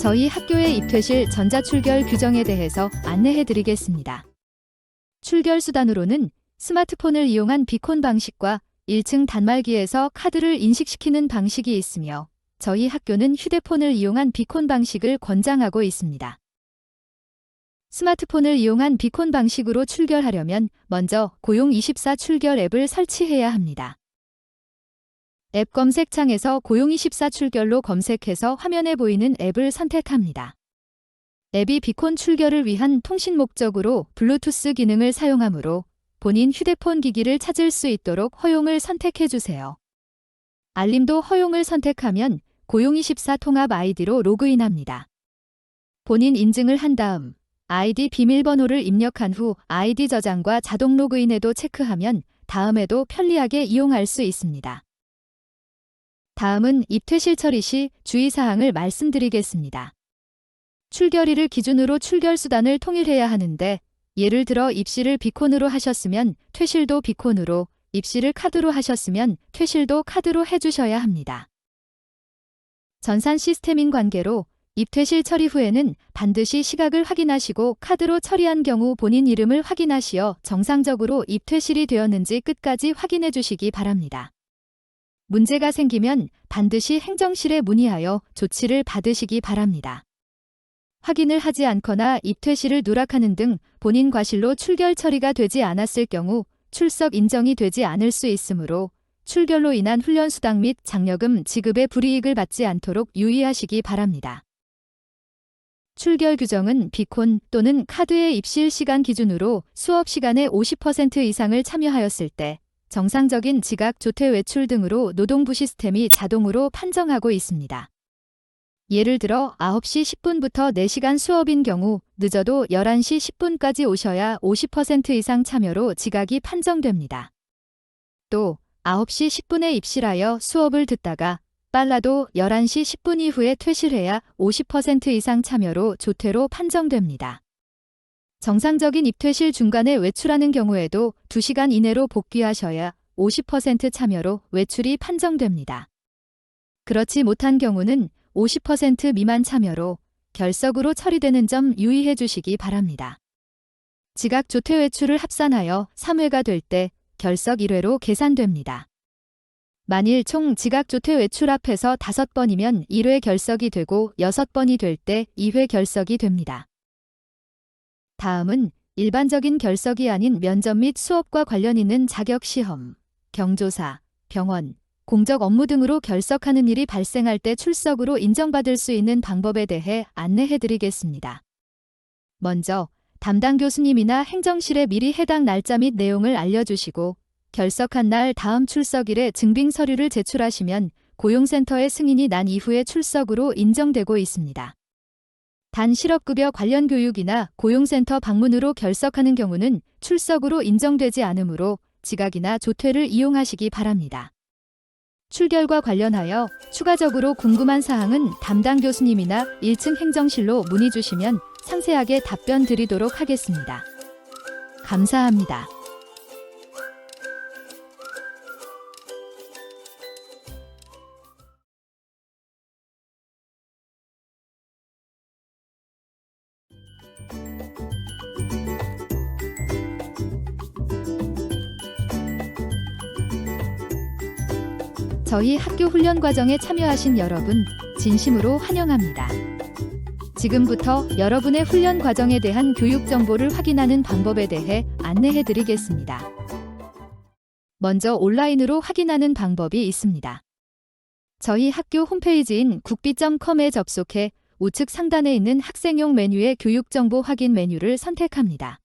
저희 학교의 입퇴실 전자출결 규정에 대해서 안내해 드리겠습니다. 출결 수단으로는 스마트폰을 이용한 비콘 방식과 1층 단말기에서 카드를 인식시키는 방식이 있으며 저희 학교는 휴대폰을 이용한 비콘 방식을 권장하고 있습니다. 스마트폰을 이용한 비콘 방식으로 출결하려면 먼저 고용24 출결 앱을 설치해야 합니다. 앱 검색창에서 고용24 출결로 검색해서 화면에 보이는 앱을 선택합니다. 앱이 비콘 출결을 위한 통신 목적으로 블루투스 기능을 사용하므로 본인 휴대폰 기기를 찾을 수 있도록 허용을 선택해 주세요. 알림도 허용을 선택하면 고용24 통합 아이디로 로그인합니다. 본인 인증을 한 다음 아이디 비밀번호를 입력한 후 아이디 저장과 자동 로그인에도 체크하면 다음에도 편리하게 이용할 수 있습니다. 다음은 입퇴실 처리 시 주의사항을 말씀드리겠습니다. 출결일을 기준으로 출결 수단을 통일해야 하는데 예를 들어 입시를 비콘으로 하셨으면 퇴실도 비콘으로, 입시를 카드로 하셨으면 퇴실도 카드로 해주셔야 합니다. 전산 시스템인 관계로 입퇴실 처리 후에는 반드시 시각을 확인하시고 카드로 처리한 경우 본인 이름을 확인하시어 정상적으로 입퇴실이 되었는지 끝까지 확인해 주시기 바랍니다. 문제가 생기면 반드시 행정실에 문의하여 조치를 받으시기 바랍니다. 확인을 하지 않거나 입퇴실을 누락하는 등 본인 과실로 출결 처리가 되지 않았을 경우 출석 인정이 되지 않을 수 있으므로 출결로 인한 훈련수당 및 장려금 지급의 불이익을 받지 않도록 유의하시기 바랍니다. 출결 규정은 비콘 또는 카드의 입실 시간 기준으로 수업 시간의 50% 이상을 참여하였을 때 정상적인 지각, 조퇴, 외출 등으로 노동부 시스템이 자동으로 판정하고 있습니다. 예를 들어 9시 10분부터 4시간 수업인 경우 늦어도 11시 10분까지 오셔야 50% 이상 참여로 지각이 판정됩니다. 또 9시 10분에 입실하여 수업을 듣다가 빨라도 11시 10분 이후에 퇴실해야 50% 이상 참여로 조퇴로 판정됩니다. 정상적인 입퇴실 중간에 외출하는 경우에도 2시간 이내로 복귀하셔야 50% 참여로 외출이 판정됩니다. 그렇지 못한 경우는 50% 미만 참여로 결석으로 처리되는 점 유의해 주시기 바랍니다. 지각 조퇴 외출을 합산하여 3회가 될 때 결석 1회로 계산됩니다. 만일 총 지각 조퇴 외출 합해서 5번이면 1회 결석이 되고 6번이 될 때 2회 결석이 됩니다. 다음은 일반적인 결석이 아닌 면접 및 수업과 관련 있는 자격시험, 경조사, 병원, 공적 업무 등으로 결석하는 일이 발생할 때 출석으로 인정받을 수 있는 방법에 대해 안내해 드리겠습니다. 먼저 담당 교수님이나 행정실에 미리 해당 날짜 및 내용을 알려주시고 결석한 날 다음 출석일에 증빙 서류를 제출하시면 고용센터의 승인이 난 이후에 출석으로 인정되고 있습니다. 단 실업급여 관련 교육이나 고용센터 방문으로 결석하는 경우는 출석으로 인정되지 않으므로 지각이나 조퇴를 이용하시기 바랍니다. 출결과 관련하여 추가적으로 궁금한 사항은 담당 교수님이나 1층 행정실로 문의 주시면 상세하게 답변 드리도록 하겠습니다. 감사합니다. 저희 학교 훈련 과정에 참여하신 여러분, 진심으로 환영합니다. 지금부터 여러분의 훈련 과정에 대한 교육 정보를 확인하는 방법에 대해 안내해 드리겠습니다. 먼저 온라인으로 확인하는 방법이 있습니다. 저희 학교 홈페이지인 국비.com에 접속해 우측 상단에 있는 학생용 메뉴의 교육 정보 확인 메뉴를 선택합니다.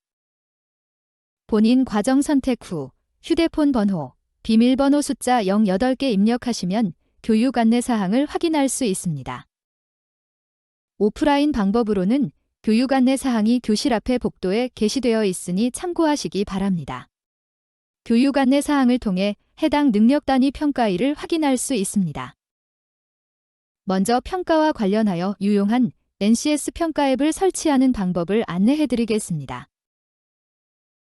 본인 과정 선택 후 휴대폰 번호, 비밀번호 숫자 08개 입력하시면 교육 안내 사항을 확인할 수 있습니다. 오프라인 방법으로는 교육 안내 사항이 교실 앞에 복도에 게시되어 있으니 참고하시기 바랍니다. 교육 안내 사항을 통해 해당 능력 단위 평가일을 확인할 수 있습니다. 먼저 평가와 관련하여 유용한 NCS 평가 앱을 설치하는 방법을 안내해 드리겠습니다.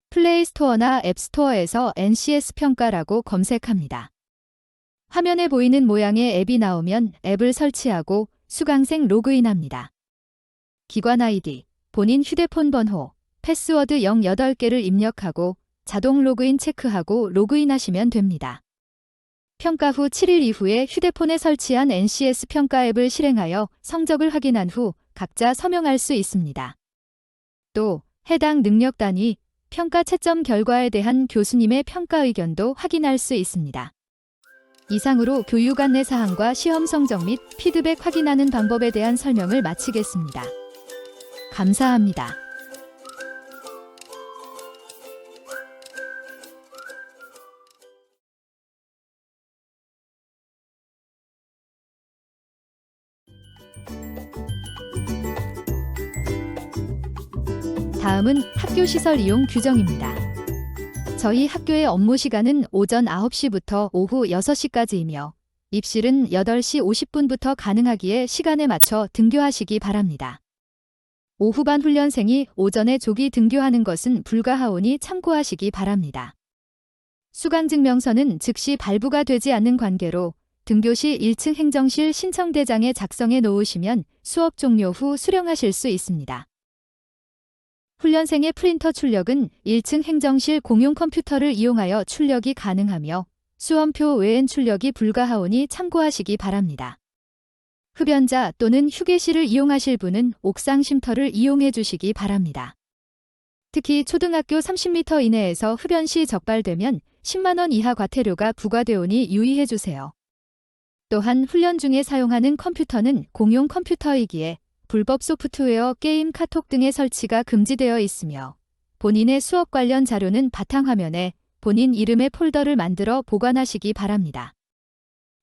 플레이스토어나 앱스토어에서 NCS 평가라고 검색합니다. 화면에 보이는 모양의 앱이 나오면 앱을 설치하고 수강생 로그인합니다. 기관 아이디, 본인 휴대폰 번호, 패스워드 08개를 입력하고 자동 로그인 체크하고 로그인하시면 됩니다. 평가 후 7일 이후에 휴대폰에 설치한 NCS 평가 앱을 실행하여 성적을 확인한 후 각자 서명할 수 있습니다. 또 해당 능력 단위, 평가 채점 결과에 대한 교수님의 평가 의견도 확인할 수 있습니다. 이상으로 교육 안내 사항과 시험 성적 및 피드백 확인하는 방법에 대한 설명을 마치겠습니다. 감사합니다. 다음은 학교 시설 이용 규정입니다. 저희 학교의 업무 시간은 오전 9시부터 오후 6시까지이며 입실은 8시 50분부터 가능하기에 시간에 맞춰 등교하시기 바랍니다. 오후반 훈련생이 오전에 조기 등교하는 것은 불가하오니 참고하시기 바랍니다. 수강증명서는 즉시 발부가 되지 않는 관계로 등교 시 1층 행정실 신청대장에 작성해 놓으시면 수업 종료 후 수령하실 수 있습니다. 훈련생의 프린터 출력은 1층 행정실 공용 컴퓨터를 이용하여 출력이 가능하며 수험표 외엔 출력이 불가하오니 참고하시기 바랍니다. 흡연자 또는 휴게실을 이용하실 분은 옥상 쉼터를 이용해 주시기 바랍니다. 특히 초등학교 30m 이내에서 흡연 시 적발되면 10만 원 이하 과태료가 부과되오니 유의해 주세요. 또한 훈련 중에 사용하는 컴퓨터는 공용 컴퓨터이기에 불법 소프트웨어, 게임, 카톡 등의 설치가 금지되어 있으며 본인의 수업 관련 자료는 바탕화면에 본인 이름의 폴더를 만들어 보관하시기 바랍니다.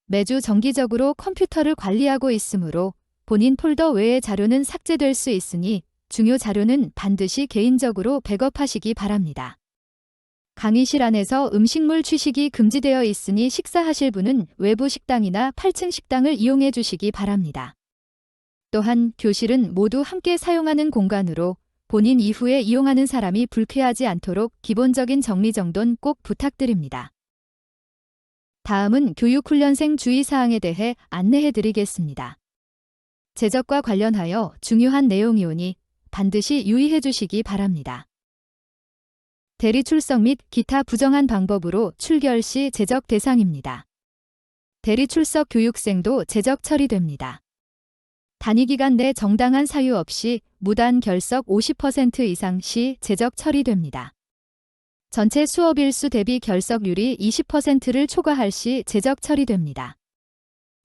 매주 정기적으로 컴퓨터를 관리하고 있으므로 본인 폴더 외의 자료는 삭제될 수 있으니 중요 자료는 반드시 개인적으로 백업하시기 바랍니다. 강의실 안에서 음식물 취식이 금지되어 있으니 식사하실 분은 외부 식당이나 8층 식당을 이용해 주시기 바랍니다. 또한 교실은 모두 함께 사용하는 공간으로 본인 이후에 이용하는 사람이 불쾌하지 않도록 기본적인 정리정돈 꼭 부탁드립니다. 다음은 교육훈련생 주의사항에 대해 안내해 드리겠습니다. 제적과 관련하여 중요한 내용이오니 반드시 유의해 주시기 바랍니다. 대리 출석 및 기타 부정한 방법으로 출결 시 제적 대상입니다. 대리 출석 교육생도 제적 처리됩니다. 단위기간 내 정당한 사유 없이 무단 결석 50% 이상 시 제적 처리됩니다. 전체 수업 일수 대비 결석률이 20%를 초과할 시 제적 처리됩니다.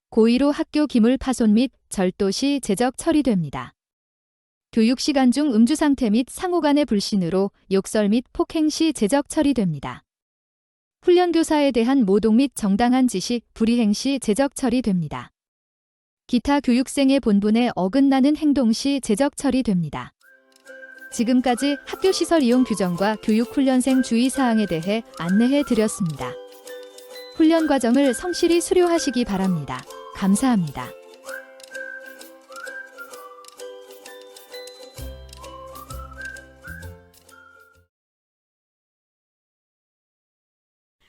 고의로 학교 기물 파손 및 절도 시 제적 처리됩니다. 교육시간 중 음주 상태 및 상호 간의 불신으로 욕설 및 폭행 시 제적 처리됩니다. 훈련교사에 대한 모독 및 정당한 지식, 불이행 시 제적 처리됩니다. 기타 교육생의 본분에 어긋나는 행동 시 제적 처리됩니다. 지금까지 학교시설 이용 규정과 교육훈련생 주의사항에 대해 안내해 드렸습니다. 훈련 과정을 성실히 수료하시기 바랍니다. 감사합니다.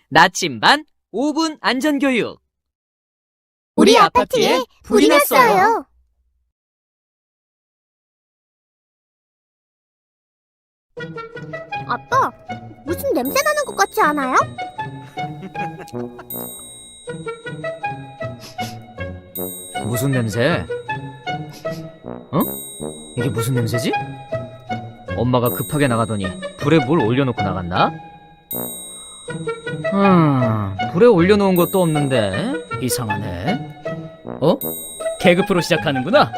나침반 5분 안전교육. 우리 아파트에 불이 났어요. 아빠, 무슨 냄새 나는 것 같지 않아요? 무슨 냄새? 이게 무슨 냄새지? 엄마가 급하게 나가더니 불에 뭘 올려놓고 나갔나? 불에 올려놓은 것도 없는데 이상하네. 개그 프로 시작하는구나. 야,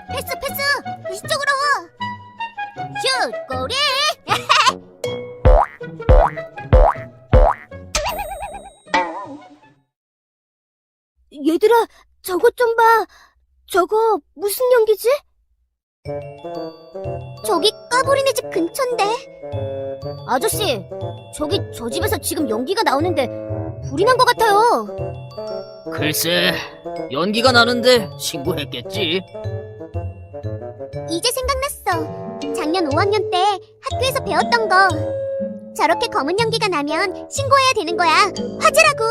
패스! 이쪽으로! 슛! 골이! 얘들아, 저것 좀 봐. 저거 무슨 연기지? 저기 까불이네 집 근처인데. 아저씨, 저기 저 집에서 지금 연기가 나오는데 불이 난 것 같아요. 글쎄, 연기가 나는데 신고했겠지. 이제 생각났어. 작년 5학년 때 학교에서 배웠던 거. 저렇게 검은 연기가 나면 신고해야 되는 거야. 화재라고.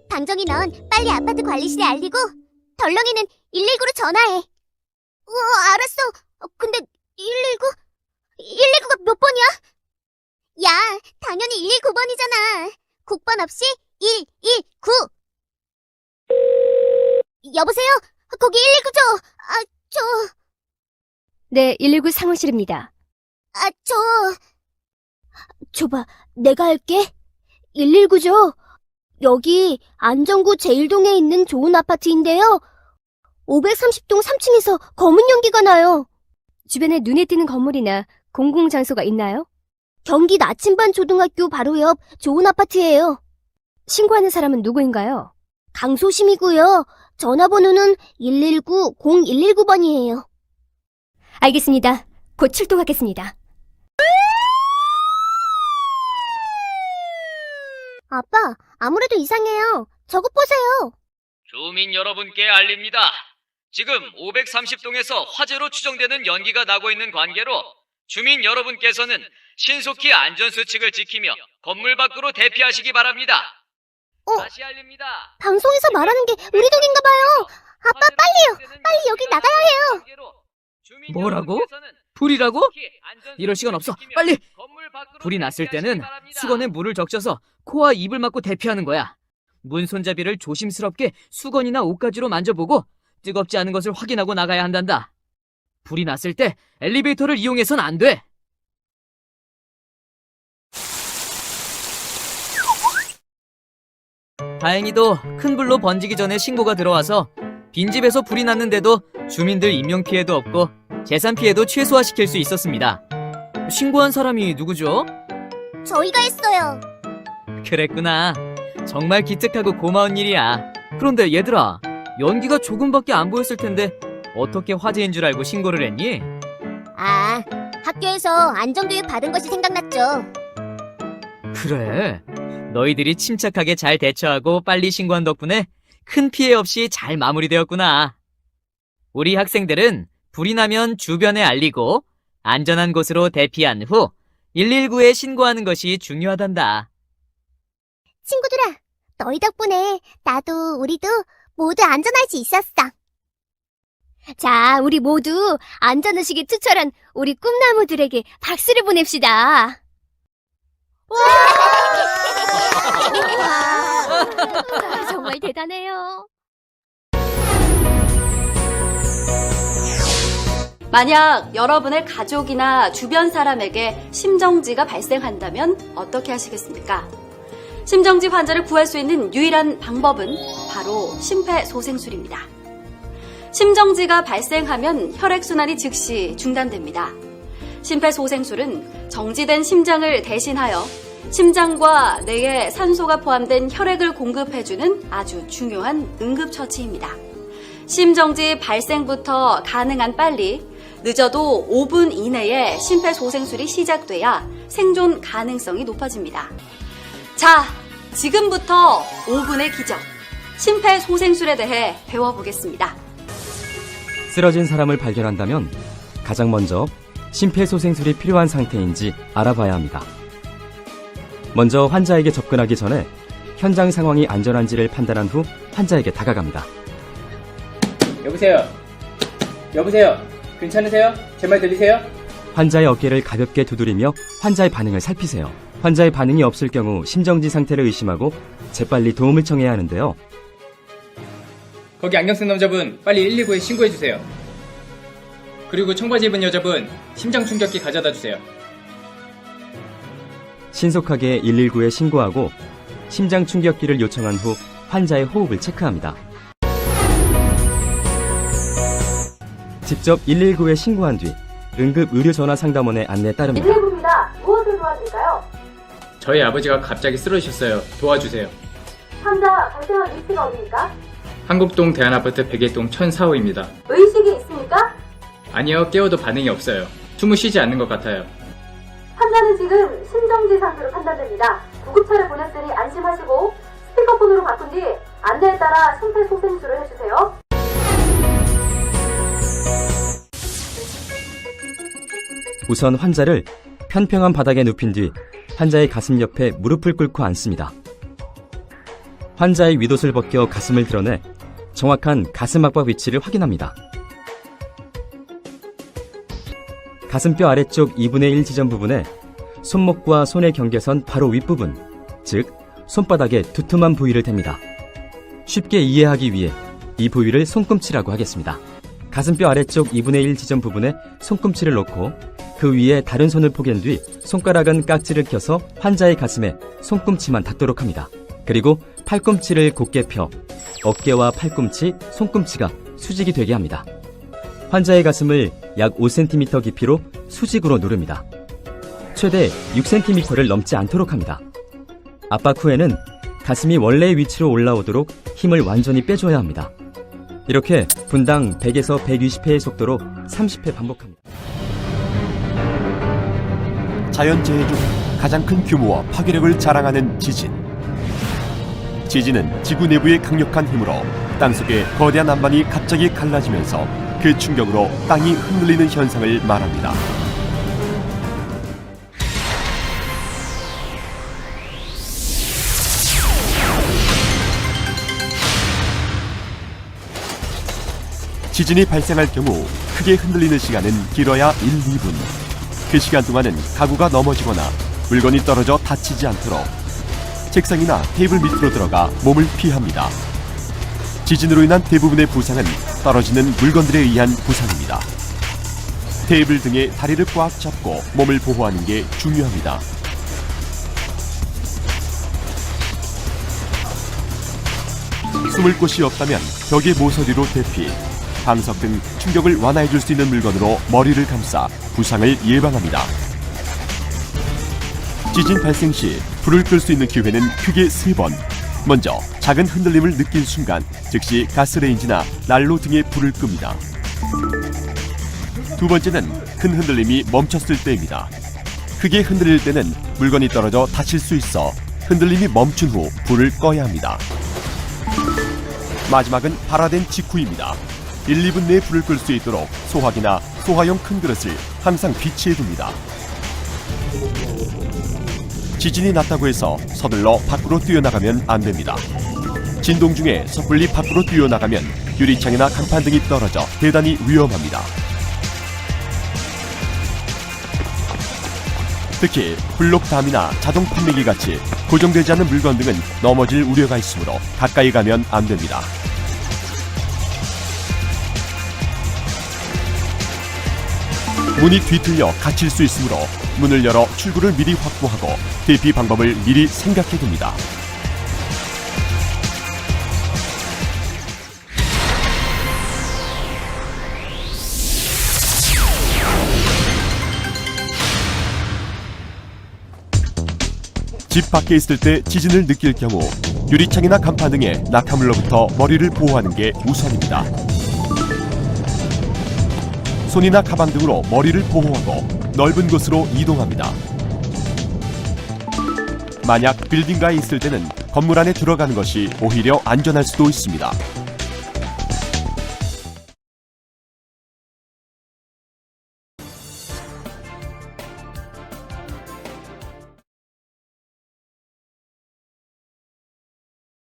방정이 넌 빨리 아파트 관리실에 알리고 덜렁이는 119로 전화해. 알았어. 근데 119가 몇 번이야? 야, 당연히 119번이잖아. 국번 없이 119. 여보세요? 거기 119죠? 네, 119 상호실입니다. 줘봐. 내가 할게. 119죠? 여기 안정구 제1동에 있는 좋은 아파트인데요. 530동 3층에서 검은 연기가 나요. 주변에 눈에 띄는 건물이나 공공장소가 있나요? 경기 나침반 초등학교 바로 옆 좋은 아파트예요. 신고하는 사람은 누구인가요? 강소심이고요. 전화번호는 119-0119번이에요. 알겠습니다. 곧 출동하겠습니다. 아빠, 아무래도 이상해요. 저것 보세요. 주민 여러분께 알립니다. 지금 530동에서 화재로 추정되는 연기가 나고 있는 관계로 주민 여러분께서는 신속히 안전수칙을 지키며 건물 밖으로 대피하시기 바랍니다. 다시 알립니다. 방송에서 말하는 게 우리 동인가 봐요. 아빠, 빨리요. 빨리 여기 나가야 해요. 뭐라고? 불이라고? 이럴 시간 없어. 빨리! 불이 났을 때는 수건에 물을 적셔서 코와 입을 막고 대피하는 거야. 문 손잡이를 조심스럽게 수건이나 옷가지로 만져보고 뜨겁지 않은 것을 확인하고 나가야 한단다. 불이 났을 때 엘리베이터를 이용해선 안 돼. 다행히도 큰 불로 번지기 전에 신고가 들어와서 빈집에서 불이 났는데도 주민들 인명피해도 없고 재산 피해도 최소화시킬 수 있었습니다. 신고한 사람이 누구죠? 저희가 했어요. 그랬구나. 정말 기특하고 고마운 일이야. 그런데 얘들아, 연기가 조금밖에 안 보였을 텐데 어떻게 화재인 줄 알고 신고를 했니? 학교에서 안전교육 받은 것이 생각났죠. 그래. 너희들이 침착하게 잘 대처하고 빨리 신고한 덕분에 큰 피해 없이 잘 마무리되었구나. 우리 학생들은 불이 나면 주변에 알리고 안전한 곳으로 대피한 후 119에 신고하는 것이 중요하단다. 친구들아, 너희 덕분에 나도 우리도 모두 안전할 수 있었어. 자, 우리 모두 안전의식이 투철한 우리 꿈나무들에게 박수를 보냅시다. 정말 대단해요. 만약 여러분의 가족이나 주변 사람에게 심정지가 발생한다면 어떻게 하시겠습니까? 심정지 환자를 구할 수 있는 유일한 방법은 바로 심폐소생술입니다. 심정지가 발생하면 혈액순환이 즉시 중단됩니다. 심폐소생술은 정지된 심장을 대신하여 심장과 뇌에 산소가 포함된 혈액을 공급해주는 아주 중요한 응급처치입니다. 심정지 발생부터 가능한 빨리, 늦어도 5분 이내에 심폐소생술이 시작돼야 생존 가능성이 높아집니다. 자, 지금부터 5분의 기적, 심폐소생술에 대해 배워보겠습니다. 쓰러진 사람을 발견한다면 가장 먼저 심폐소생술이 필요한 상태인지 알아봐야 합니다. 먼저 환자에게 접근하기 전에 현장 상황이 안전한지를 판단한 후 환자에게 다가갑니다. 여보세요? 여보세요? 괜찮으세요? 제 말 들리세요? 환자의 어깨를 가볍게 두드리며 환자의 반응을 살피세요. 환자의 반응이 없을 경우 심정지 상태를 의심하고 재빨리 도움을 청해야 하는데요. 거기 안경 쓴 남자분 빨리 119에 신고해주세요. 그리고 청바지 입은 여자분 심장 충격기 가져다 주세요. 신속하게 119에 신고하고 심장 충격기를 요청한 후 환자의 호흡을 체크합니다. 직접 119에 신고한 뒤 응급의료전화상담원의 안내에 따릅니다. 119입니다. 무엇을 도와드릴까요? 저희 아버지가 갑자기 쓰러지셨어요. 도와주세요. 환자 발생한 위치가 어디입니까? 한국동 대한아파트 백예동 1004호입니다. 의식이 있습니까? 아니요, 깨워도 반응이 없어요. 숨을 쉬지 않는 것 같아요. 환자는 지금 심정지 상태로 판단됩니다. 구급차를 보냈으니 안심하시고 스피커폰으로 바꾼 뒤 안내에 따라 심폐소생술을 해주세요. 우선 환자를 평평한 바닥에 눕힌 뒤 환자의 가슴 옆에 무릎을 꿇고 앉습니다. 환자의 윗옷을 벗겨 가슴을 드러내 정확한 가슴 압박 위치를 확인합니다. 가슴뼈 아래쪽 2분의 1 지점 부분에 손목과 손의 경계선 바로 윗부분, 즉 손바닥에 두툼한 부위를 댑니다. 쉽게 이해하기 위해 이 부위를 손꿈치라고 하겠습니다. 가슴뼈 아래쪽 2분의 1 지점 부분에 손꿈치를 놓고 그 위에 다른 손을 포갠 뒤 손가락은 깍지를 껴서 환자의 가슴에 손꿈치만 닿도록 합니다. 그리고 팔꿈치를 곧게 펴 어깨와 팔꿈치, 손꿈치가 수직이 되게 합니다. 환자의 가슴을 약 5cm 깊이로 수직으로 누릅니다. 최대 6cm를 넘지 않도록 합니다. 압박 후에는 가슴이 원래의 위치로 올라오도록 힘을 완전히 빼줘야 합니다. 이렇게 분당 100에서 120회의 속도로 30회 반복합니다. 자연재해 중 가장 큰 규모와 파괴력을 자랑하는 지진. 지진은 지구 내부의 강력한 힘으로 땅속의 거대한 안반이 갑자기 갈라지면서 그 충격으로 땅이 흔들리는 현상을 말합니다. 지진이 발생할 경우 크게 흔들리는 시간은 길어야 1-2분. 그 시간 동안은 가구가 넘어지거나 물건이 떨어져 다치지 않도록 책상이나 테이블 밑으로 들어가 몸을 피합니다. 지진으로 인한 대부분의 부상은 떨어지는 물건들에 의한 부상입니다. 테이블 등의 다리를 꽉 잡고 몸을 보호하는 게 중요합니다. 숨을 곳이 없다면 벽의 모서리로 대피, 방석 등 충격을 완화해줄 수 있는 물건으로 머리를 감싸 부상을 예방합니다. 지진 발생 시 불을 끌 수 있는 기회는 크게 3번. 먼저 작은 흔들림을 느낀 순간 즉시 가스레인지나 난로 등에 불을 끕니다. 두 번째는 큰 흔들림이 멈췄을 때입니다. 크게 흔들릴 때는 물건이 떨어져 다칠 수 있어 흔들림이 멈춘 후 불을 꺼야 합니다. 마지막은 발화된 직후입니다. 1-2분 내에 불을 끌 수 있도록 소화기나 소화용 큰 그릇을 항상 비치해 둡니다. 지진이 났다고 해서 서둘러 밖으로 뛰어나가면 안 됩니다. 진동 중에 섣불리 밖으로 뛰어나가면 유리창이나 간판 등이 떨어져 대단히 위험합니다. 특히 블록담이나 자동 판매기 같이 고정되지 않은 물건 등은 넘어질 우려가 있으므로 가까이 가면 안 됩니다. 문이 뒤틀려 갇힐 수 있으므로 문을 열어 출구를 미리 확보하고 대피 방법을 미리 생각해 둡니다. 집 밖에 있을 때 지진을 느낄 경우 유리창이나 간판 등의 낙하물로부터 머리를 보호하는 게 우선입니다. 손이나 가방 등으로 머리를 보호하고 넓은 곳으로 이동합니다. 만약 빌딩가에 있을 때는 건물 안에 들어가는 것이 오히려 안전할 수도 있습니다.